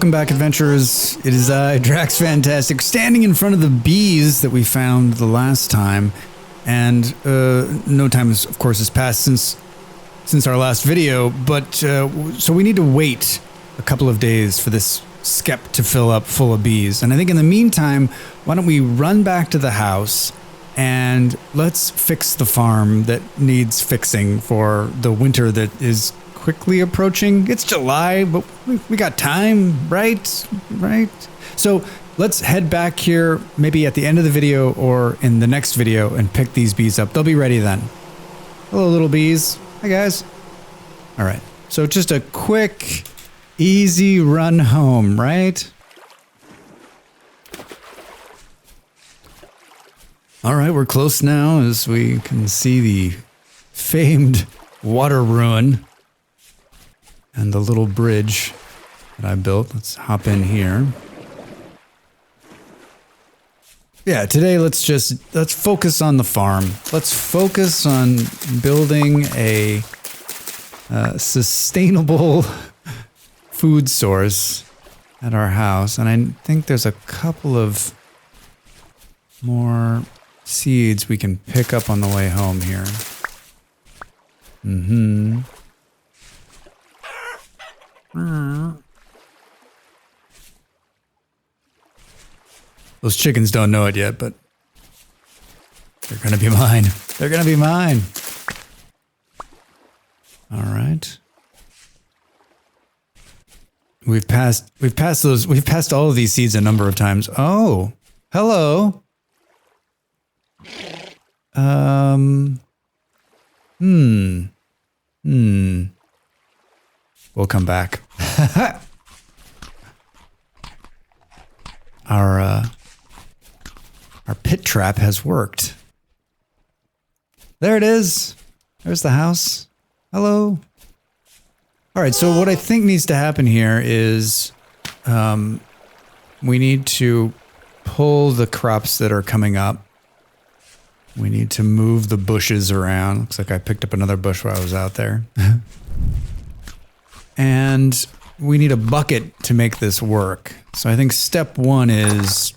welcome back, adventurers. It is I, Dracsfantastic, standing in front of the bees that we found the last time. And no time, of course, has passed since our last video, but so we need to wait a couple of days for this skep to fill up full of bees. And I think in the meantime, why don't we run back to the house and let's fix the farm that needs fixing for the winter that is quickly approaching. It's July, but we got time, right? Right? So let's head back here maybe at the end of the video or in the next video and pick these bees up. They'll be ready then. Hello, little bees. Hi, guys. All right. So just a quick, easy run home, right? All right, we're close now as we can see the famed water ruin and the little bridge that I built. Let's hop in here. Yeah, today let's focus on the farm. Let's focus on building a sustainable food source at our house. And I think there's a couple of more seeds we can pick up on the way home here. Mm-hmm. Those chickens don't know it yet, but they're gonna be mine. They're gonna be mine. All right. We've passed all of these seeds a number of times. Oh, hello. We'll come back. Our pit trap has worked. There it is. There's the house. Hello. All right, so what I think needs to happen here is we need to pull the crops that are coming up. We need to move the bushes around. Looks like I picked up another bush while I was out there. And we need a bucket to make this work. So I think step one is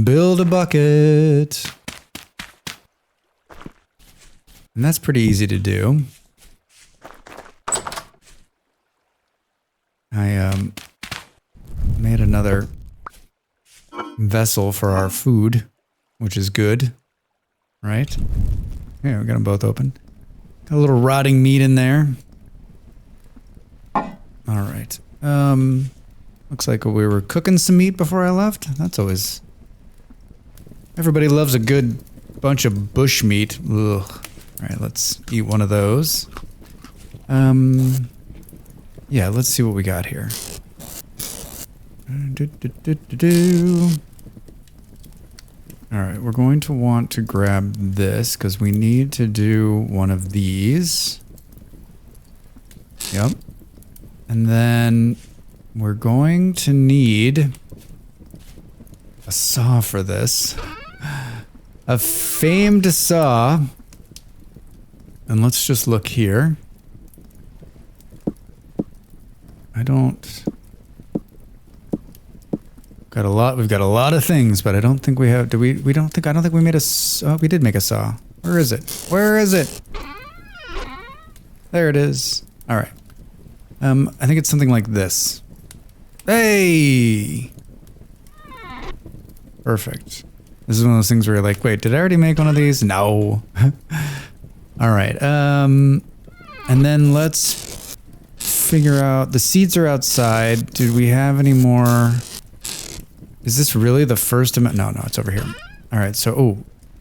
build a bucket. And that's pretty easy to do. I made another vessel for our food, which is good, right? Yeah, we got them both open. Got a little rotting meat in there. All right. Looks like we were cooking some meat before I left. That's always... Everybody loves a good bunch of bush meat. Ugh. All right, let's eat one of those. Yeah, let's see what we got here. All right, we're going to want to grab this because we need to do one of these. Yep. And then we're going to need a saw for this. A famed saw. And let's just look here. I don't... We've got a lot of things, but I don't think we have... I don't think we made a saw. Oh, we did make a saw. Where is it? Where is it? There it is. All right. I think it's something like this. Hey! Perfect. This is one of those things where you're like, wait, did I already make one of these? No. All right. And then let's figure out... The seeds are outside. Did we have any more... Is this really the first amount? No, it's over here. All right, so,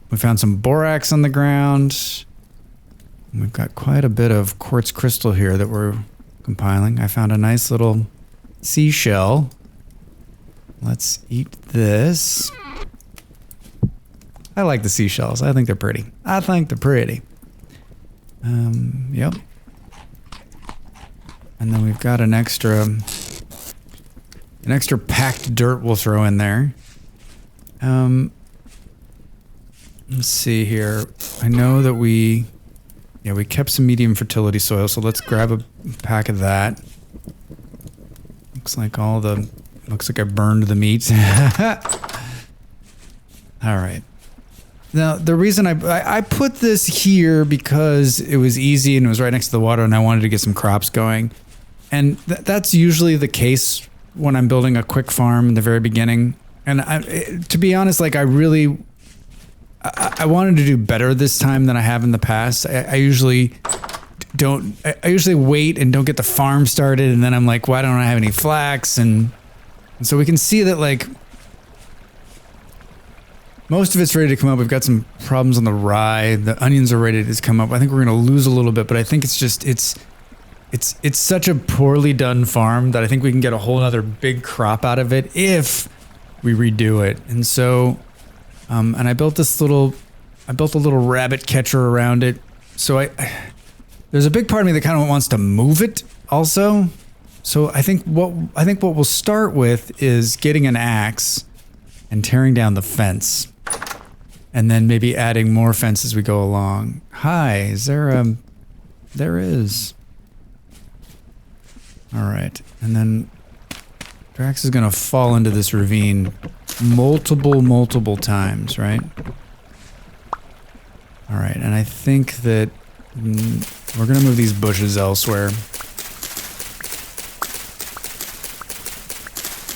we found some borax on the ground. We've got quite a bit of quartz crystal here that we're compiling. I found a nice little seashell. Let's eat this. I like the seashells. I think they're pretty. Yep. And then we've got an extra packed dirt we'll throw in there. Let's see here. I know that we kept some medium fertility soil, so let's grab a pack of that. Looks like I burned the meat. All right. Now, the reason I put this here because it was easy and it was right next to the water and I wanted to get some crops going. And that's usually the case when I'm building a quick farm in the very beginning. And to be honest, like I wanted to do better this time than I have in the past. I usually wait and don't get the farm started, and then I'm like, why don't I have any flax? And so we can see that like most of it's ready to come up. We've got some problems on the rye. The onions are ready to come up. I think we're going to lose a little bit, but I think it's just it's such a poorly done farm that I think we can get a whole other big crop out of it if we redo it. And so, and I built a little rabbit catcher around it. So there's a big part of me that kind of wants to move it also. So I think what we'll start with is getting an axe and tearing down the fence, and then maybe adding more fence as we go along. Hi, is there there is. All right, and then Drax is gonna fall into this ravine multiple times, right? All right, and I think that we're gonna move these bushes elsewhere.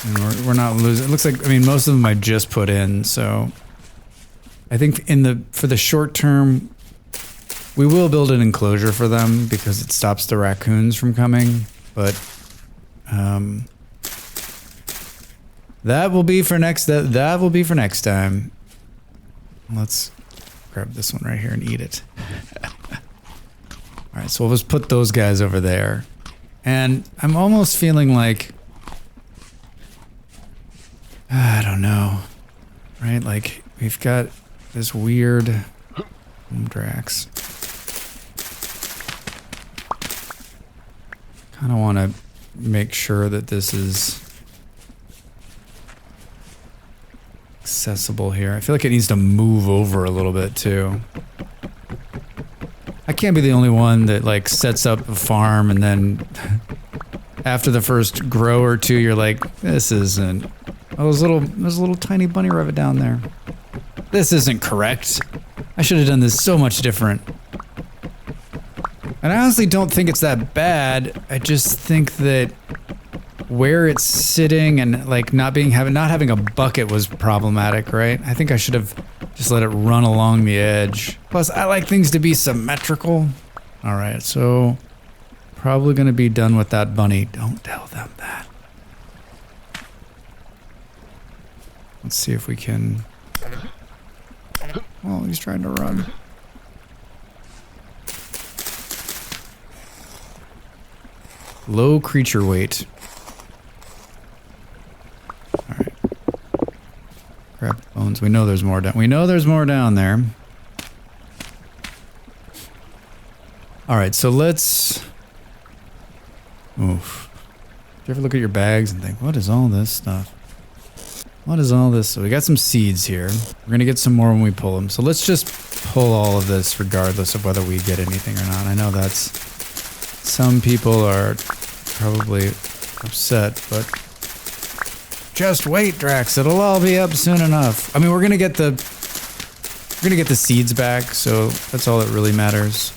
And we're not losing. It looks like, I mean, most of them I just put in, so I think for the short term, we will build an enclosure for them because it stops the raccoons from coming. But that will be for next. That will be for next time. Let's grab this one right here and eat it. All right, so we'll just put those guys over there, and I'm almost feeling like, I don't know, right? Like we've got this weird Drax. Kind of want to make sure that this is accessible here. I feel like it needs to move over a little bit too. I can't be the only one that like sets up a farm and then after the first grow or two, you're like, this isn't. Oh, there's a little tiny bunny rabbit down there. This isn't correct. I should have done this so much different. And I honestly don't think it's that bad. I just think that where it's sitting and like not having a bucket was problematic, right? I think I should have just let it run along the edge. Plus, I like things to be symmetrical. All right, so probably gonna be done with that bunny. Don't tell them that. Let's see if we can. Oh, he's trying to run. Low creature weight. All right. Grab the bones. We know there's more down. We know there's more down there. All right, so let's. Oof. Do you ever look at your bags and think, what is all this stuff? What is all this? So we got some seeds here. We're going to get some more when we pull them. So let's just pull all of this regardless of whether we get anything or not. I know that's... Some people are probably upset, but... Just wait, Drax. It'll all be up soon enough. I mean, we're going to get the... We're going to get the seeds back, so that's all that really matters.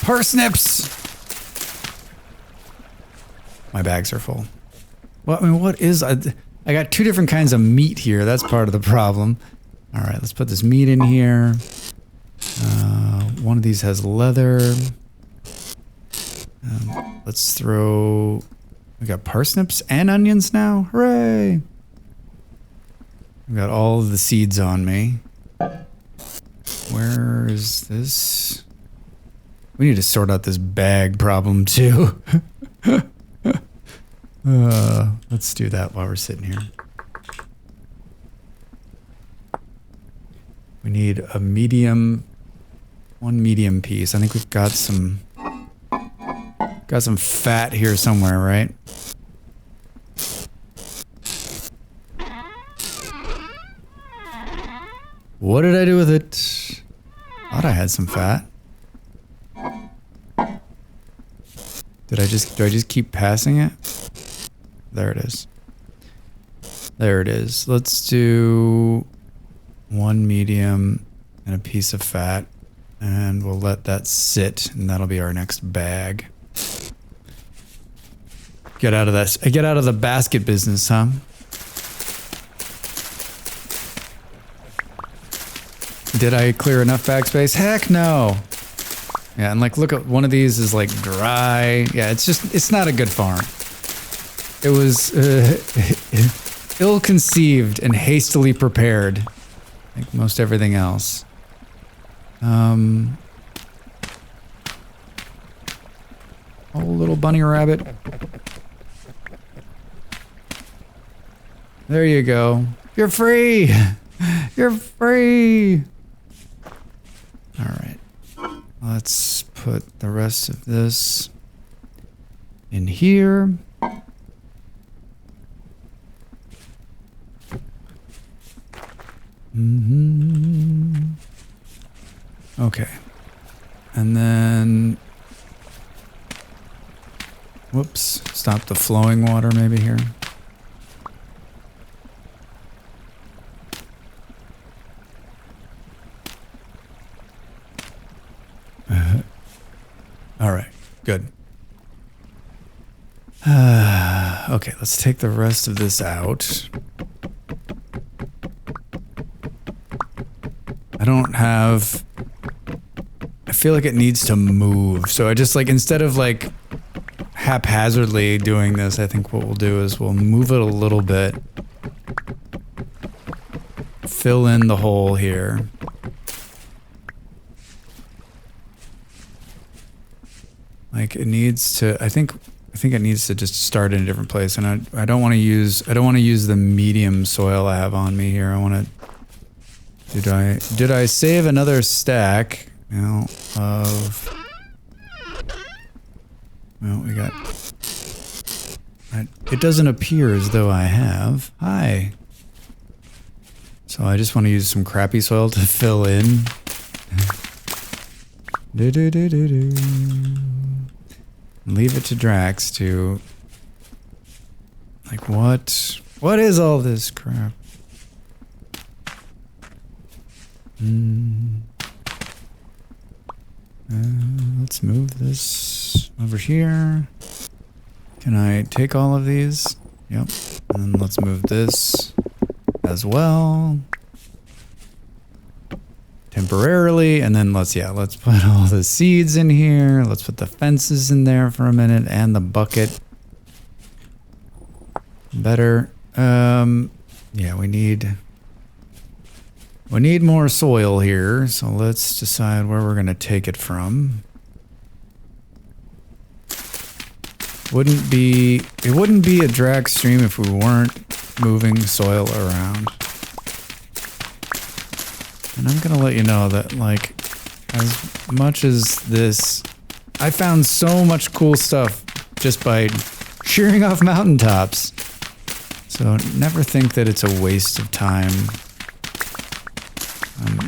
Parsnips! My bags are full. Well, I mean, what is... I got two different kinds of meat here. That's part of the problem. All right, let's put this meat in here. One of these has leather. Let's throw... We got parsnips and onions now. Hooray! I've got all of the seeds on me. Where is this? We need to sort out this bag problem too. Let's do that while we're sitting here. We need a medium, one medium piece. I think we've got some fat here somewhere, right? What did I do with it? Thought I had some fat. Do I just keep passing it? There it is. There it is. Let's do 1 medium and a piece of fat, and we'll let that sit, and that'll be our next bag. Get out of that. Get out of the basket business, huh? Did I clear enough backspace? Heck no. Yeah, and like, look at one of these is like dry. Yeah, it's not a good farm. It was ill-conceived and hastily prepared, like most everything else. Oh, little bunny rabbit. There you go. You're free. You're free. All right. Let's put the rest of this in here. Okay. And then, whoops, stop the flowing water maybe here. All right, good. Okay, let's take the rest of this out. I feel like it needs to move. So I just like, instead of like haphazardly doing this, I think what we'll do is we'll move it a little bit. Fill in the hole here. Like it needs to, I think it needs to just start in a different place. And I don't want to use the medium soil I have on me here. I want to, did I save another stack? Well, we got, it doesn't appear as though I have. Hi. So I just want to use some crappy soil to fill in. Leave it to Drax to, like, what is all this crap? Let's move this over here. Can I take all of these? Yep. And then let's move this as well. Temporarily, and then let's put all the seeds in here. Let's put the fences in there for a minute and the bucket. Better. Yeah, we need more soil here, so let's decide where we're gonna take it from. It wouldn't be a Drax stream if we weren't moving soil around. And I'm gonna let you know that, like, as much as this, I found so much cool stuff just by shearing off mountaintops. So never think that it's a waste of time.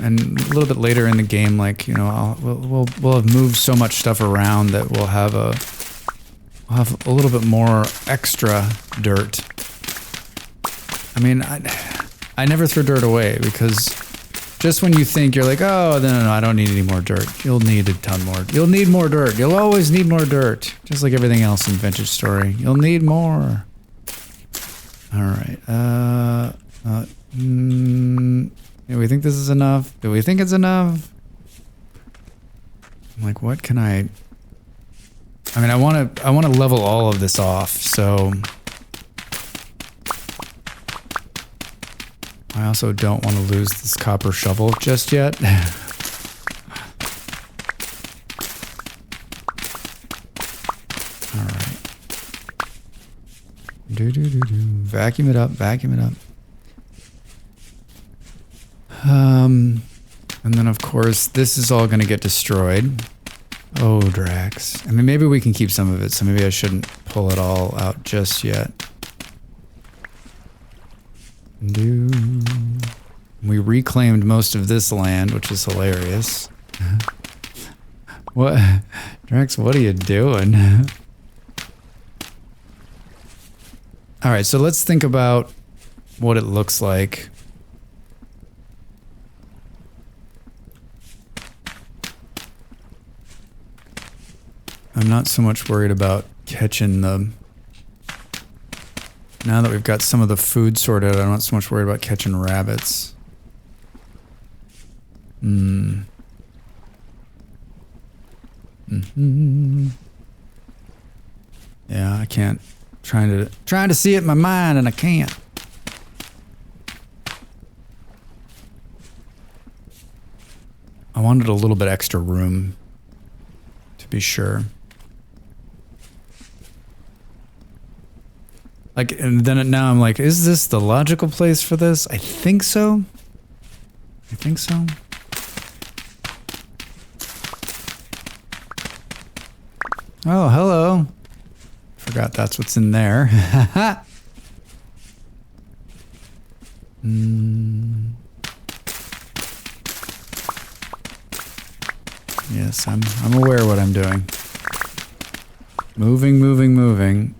And a little bit later in the game, like, you know, we'll have moved so much stuff around that we'll have a little bit more extra dirt. I mean, I never throw dirt away, because just when you think you're like, oh, no, I don't need any more dirt, you'll need a ton more. You'll need more dirt. You'll always need more dirt. Just like everything else in Vintage Story. You'll need more. All right. Do we think this is enough? Do we think it's enough? I'm like, what can I mean, I want to level all of this off, so I also don't want to lose this copper shovel just yet. All right. Vacuum it up, vacuum it up. And then of course this is all going to get destroyed. Oh, Drax. I mean, maybe we can keep some of it, so maybe I shouldn't pull it all out just yet. We reclaimed most of this land, which is hilarious. What? Drax, what are you doing? All right, so let's think about what it looks like. I'm not so much worried about catching the... Now that we've got some of the food sorted, I'm not so much worried about catching rabbits. Yeah, I can't. Trying to see it in my mind and I can't. I wanted a little bit extra room to be sure. Like, and then now I'm like, is this the logical place for this? I think so. I think so. Oh, hello. Forgot that's what's in there. Yes, I'm aware of what I'm doing. Moving, moving, moving.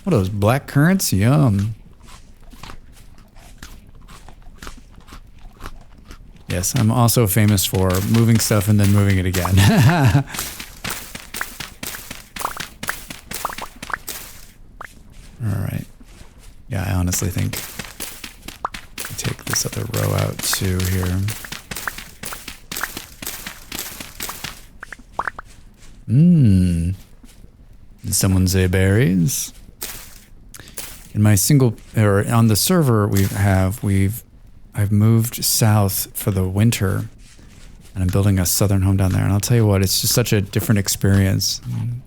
What are those, black currants? Yum. Yes, I'm also famous for moving stuff and then moving it again. Alright. Yeah, I honestly think I take this other row out too here. Did someone say berries? In my single, or on the server I've moved south for the winter, and I'm building a southern home down there. And I'll tell you what, it's just such a different experience.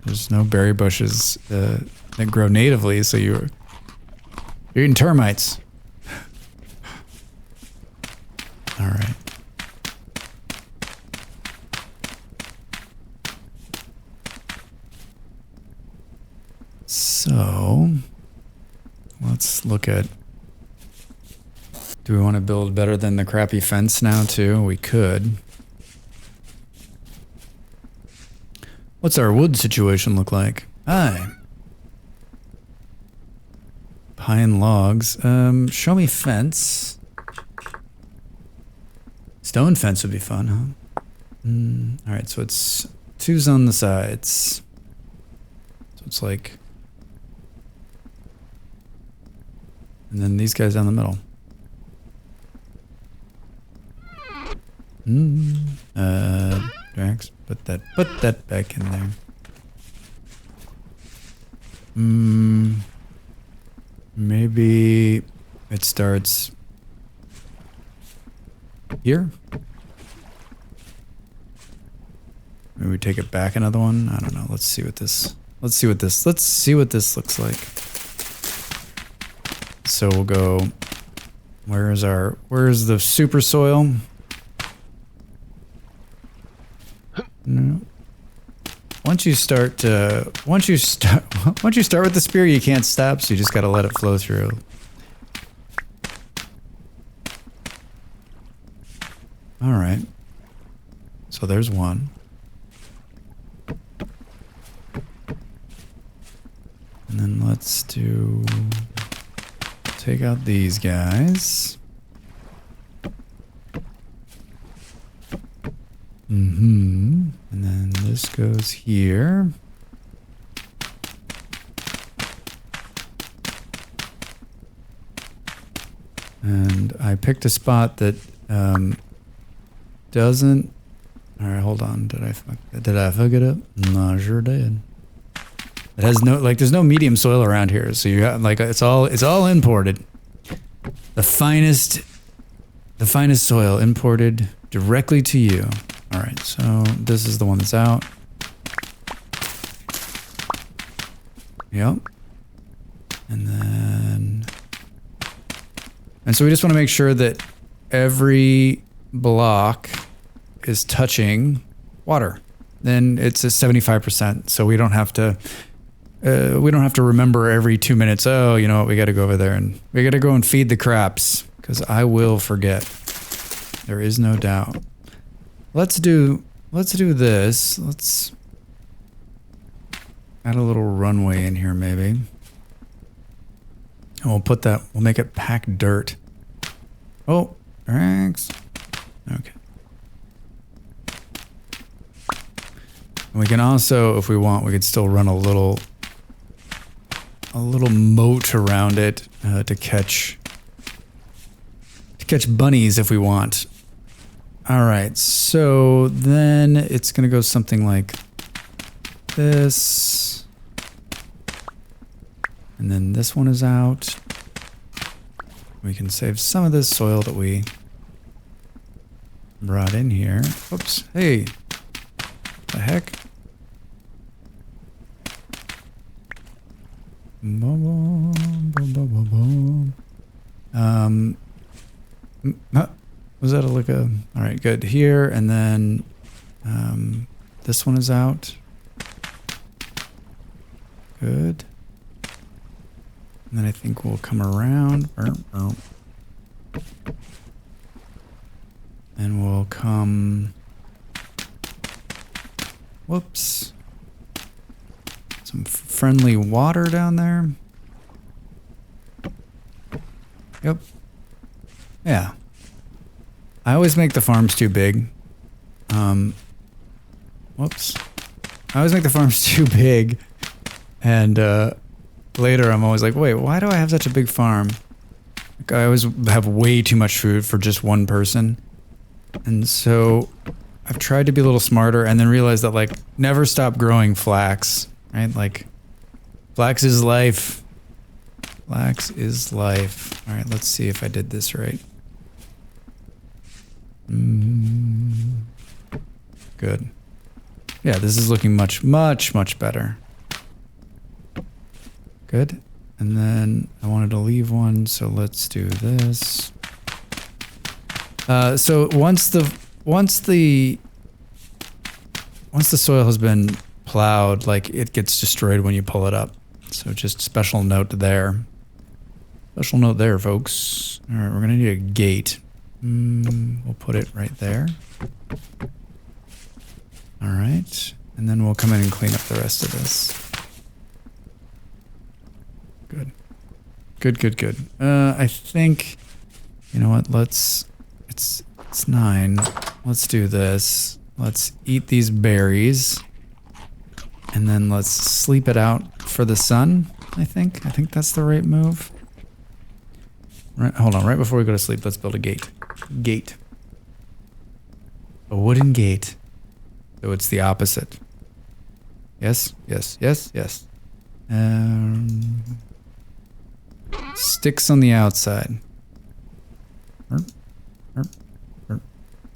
There's no berry bushes that grow natively, so you're eating termites. All right. So let's look at. Do we want to build better than the crappy fence now, too? We could. What's our wood situation look like? Hi. Pine logs. Show me fence. Stone fence would be fun, huh? Alright, so it's 2's on the sides. So it's like... And then these guys down the middle. Drax, put that back in there. Maybe it starts here. Maybe we take it back another one. I don't know. Let's see what this looks like. So we'll go. Where's the super soil? No. Once you start with the spear, you can't stop, so you just gotta let it flow through. Alright. So there's one. And then let's take out these guys. And then this goes here. And I picked a spot that doesn't... Alright, hold on. Did I fuck it up? No, I sure did. It has no, like, there's no medium soil around here, so you got, like, it's all imported. The finest soil imported directly to you. Alright, so this is the one that's out. Yep. And then... And so we just want to make sure that every block is touching water. Then it's a 75%, so we don't have to remember every 2 minutes, oh, you know what, we got to go over there and we got to go and feed the crops, because I will forget. There is no doubt. Let's do this. Let's add a little runway in here maybe. And we'll make it packed dirt. Oh, thanks. Okay. And we can also, if we want, we could still run a little moat around it to catch bunnies if we want. All right, so then it's gonna go something like this, and then this one is out. We can save some of this soil that we brought in here. Oops, hey, the heck? Was that like a... All right, good. Here, and then this one is out. Good. And then I think we'll come around. And we'll come... Whoops. Some friendly water down there. Yep. Yeah. I always make the farms too big. Whoops. I always make the farms too big. And later I'm always like, wait, why do I have such a big farm? Like, I always have way too much food for just one person. And so I've tried to be a little smarter and then realized that, like, never stop growing flax, right? Like, flax is life. Flax is life. All right, let's see if I did this right. Good. Yeah, this is looking much, much, much better. Good. And then I wanted to leave one, so let's do this. So once the soil has been plowed, like, it gets destroyed when you pull it up. So just special note there. Special note there, folks. All right, we're gonna need a gate. We'll put it right there. All right, and then we'll come in and clean up the rest of this. Good. Good, good, good. I think, you know what, it's 9. Let's do this. Let's eat these berries. And then let's sleep it out for the sun, I think. I think that's the right move. Right, hold on, right before we go to sleep, let's build a gate. Gate. A wooden gate. So it's the opposite. Yes, yes, yes, yes. Sticks on the outside.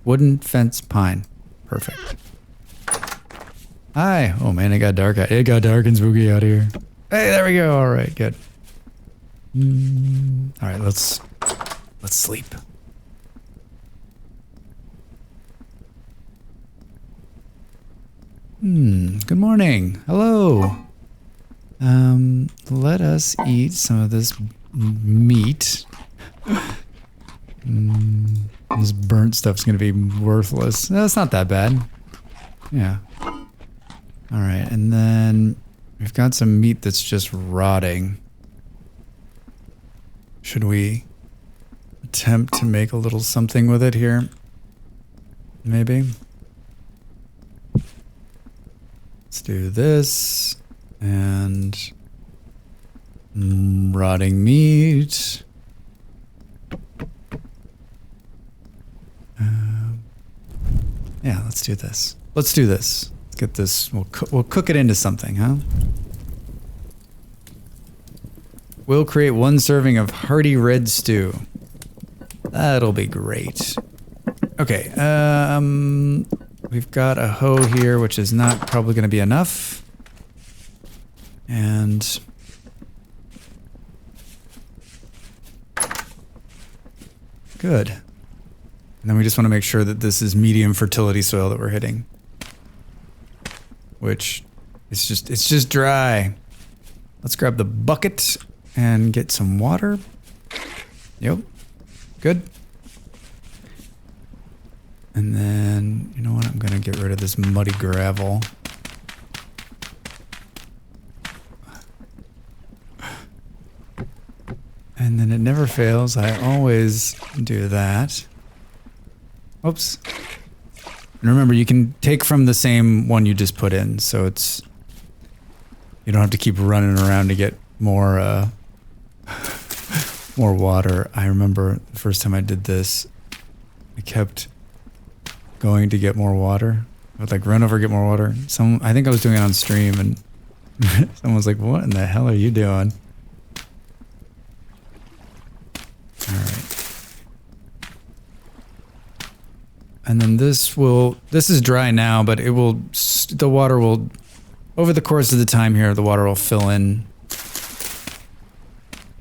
Wooden fence pine. Perfect. Hi. Oh man, it got dark. It got dark and spooky out here. Hey, there we go. All right, good. All right, let's sleep. Good morning. Hello. Let us eat some of this meat. This burnt stuff's gonna be worthless. No, it's not that bad. Yeah. All right, and then we've got some meat that's just rotting. Should we attempt to make a little something with it here? Maybe. Let's do this. And rotting meat. Yeah, let's do this. Let's do this. Let's get this. We'll cook it into something, huh? We'll create 1 serving of hearty red stew. That'll be great. Okay, we've got a hoe here, which is not probably going to be enough. And good. And then we just want to make sure that this is medium fertility soil that we're hitting. Which it's just dry. Let's grab the bucket and get some water. Yep. Good. And then, you know what? I'm going to get rid of this muddy gravel. And then it never fails. I always do that. Oops. And remember, you can take from the same one you just put in, so it's... You don't have to keep running around to get more, more water. I remember the first time I did this, I kept going to get more water. I would like run over, get more water. I think I was doing it on stream, and someone was like, what in the hell are you doing? Alright. And then this is dry now, but it will, the water will, over the course of the time here, the water will fill in.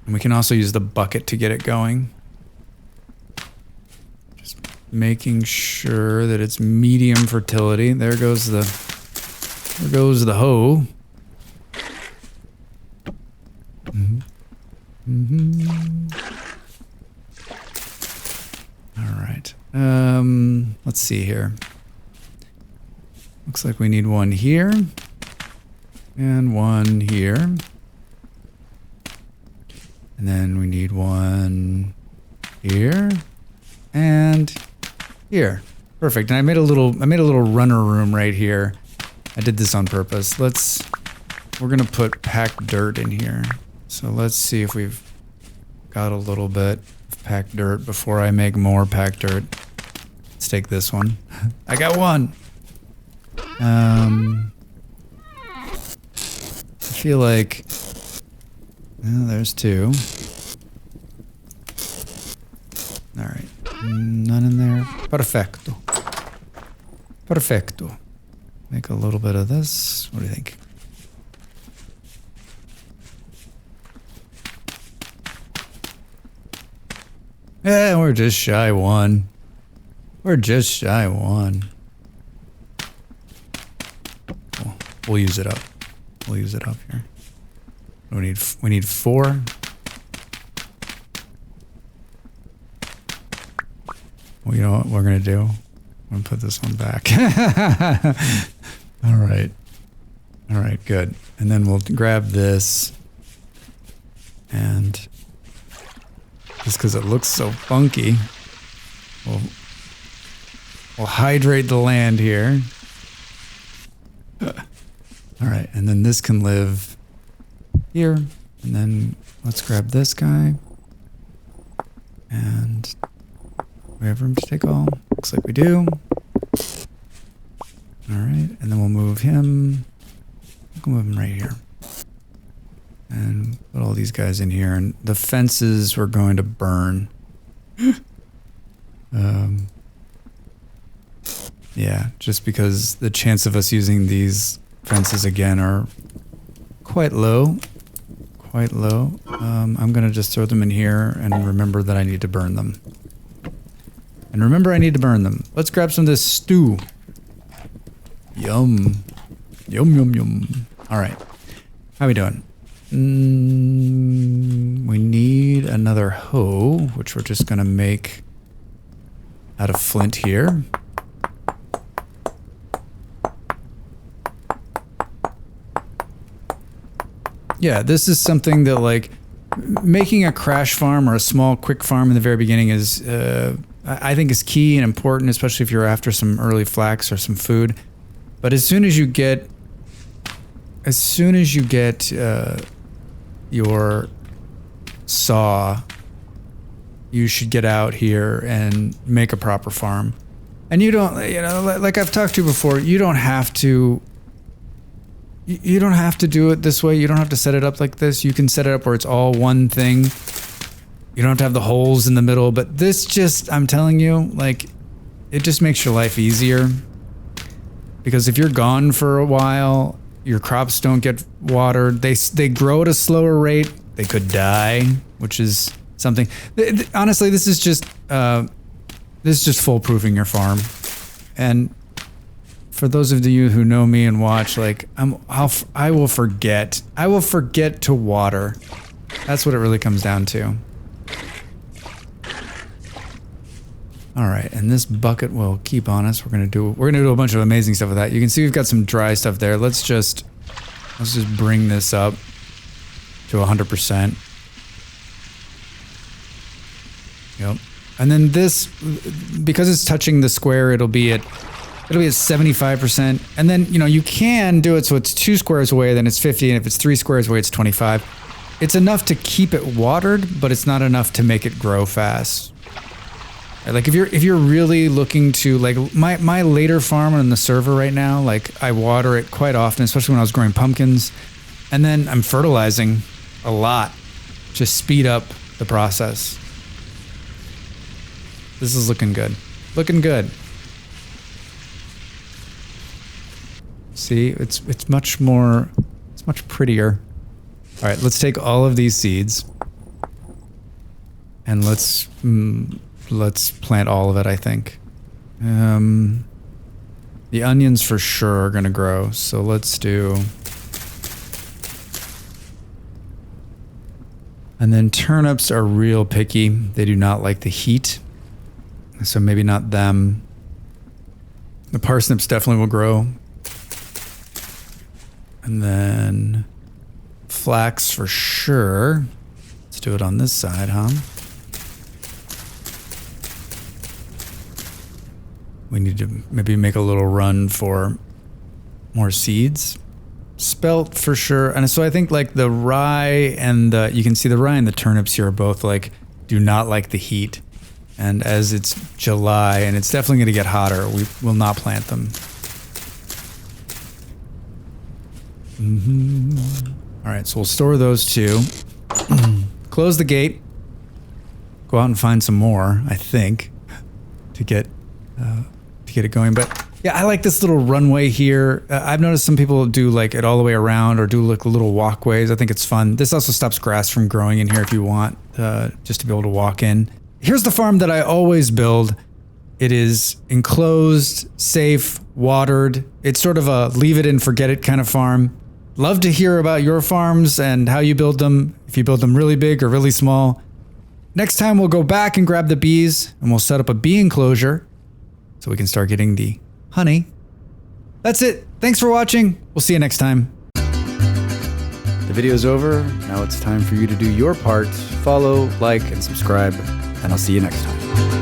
And we can also use the bucket to get it going. Just making sure that it's medium fertility. There goes the hoe. All right. Let's see here. Looks like we need one here. And one here. And then we need one here. And here. Perfect. And I made a little runner room right here. I did this on purpose. We're gonna put packed dirt in here. So let's see if we've got a little bit of packed dirt before I make more packed dirt. Let's take this one. I got one. I feel like, well, there's two. All right, none in there. Perfecto. Perfecto. Make a little bit of this. What do you think? Yeah, we're just shy one. We're just shy one. We'll use it up. We'll use it up here. We need 4. Well, you know what we're gonna do? I'm gonna put this one back. All right. All right, good. And then we'll grab this, and just because it looks so funky, we'll hydrate the land here. All right, and then this can live here, and then let's grab this guy, and we have room to take all. Looks like we do. All right, and then we'll move him. We'll move him right here, and put all these guys in here. And the fences we're going to burn. Yeah, just because the chance of us using these fences again are quite low. Quite low. I'm gonna just throw them in here and remember that I need to burn them. And remember I need to burn them. Let's grab some of this stew. Yum. Yum, yum, yum. Alright. How we doing? We need another hoe, which we're just gonna make out of flint here. Yeah, this is something that, like, making a crash farm or a small quick farm in the very beginning is, I think is key and important, especially if you're after some early flax or some food. But as soon as you get your saw, you should get out here and make a proper farm. And you don't, like I've talked to you before, you don't have to do it this way. You don't have to set it up like this. You can set it up where it's all one thing. You don't have to have the holes in the middle, but this just, I'm telling you, like, it just makes your life easier. Because if you're gone for a while, your crops don't get watered. They grow at a slower rate. They could die, which is something. Honestly, this is just foolproofing your farm. And for those of you who know me and watch, like, I will forget to water. That's what it really comes down to. All right, and this bucket will keep on us. We're gonna do a bunch of amazing stuff with that. You can see we've got some dry stuff there. Let's just bring this up to 100%. Yep. And then this, because it's touching the square, it'll be at 75%. And then, you know, you can do it so it's 2 squares away, then it's 50, and if it's 3 squares away, it's 25. It's enough to keep it watered, but it's not enough to make it grow fast. Like if you're really looking to, like, my later farm on the server right now, like I water it quite often, especially when I was growing pumpkins, and then I'm fertilizing a lot to speed up the process. This is looking good. Looking good. See, it's much prettier. All right, let's take all of these seeds and let's plant all of it, I think. The onions for sure are gonna grow, so let's do. And then turnips are real picky. They do not like the heat, so maybe not them. The parsnips definitely will grow. And then flax for sure. Let's do it on this side, huh? We need to maybe make a little run for more seeds. Spelt for sure. And so I think like the rye and you can see the rye and the turnips here are both like, do not like the heat. And as it's July and it's definitely going to get hotter, we will not plant them. All right, so we'll store those two. Close the gate. Go out and find some more, I think, to get it going. But yeah, I like this little runway here. I've noticed some people do like it all the way around or do like little walkways. I think it's fun. This also stops grass from growing in here if you want, just to be able to walk in. Here's the farm that I always build. It is enclosed, safe, watered. It's sort of a leave it and forget it kind of farm. Love to hear about your farms and how you build them, if you build them really big or really small. Next time we'll go back and grab the bees and we'll set up a bee enclosure so we can start getting the honey. That's it. Thanks for watching. We'll see you next time. The video's over. Now it's time for you to do your part. Follow, like, and subscribe, and I'll see you next time.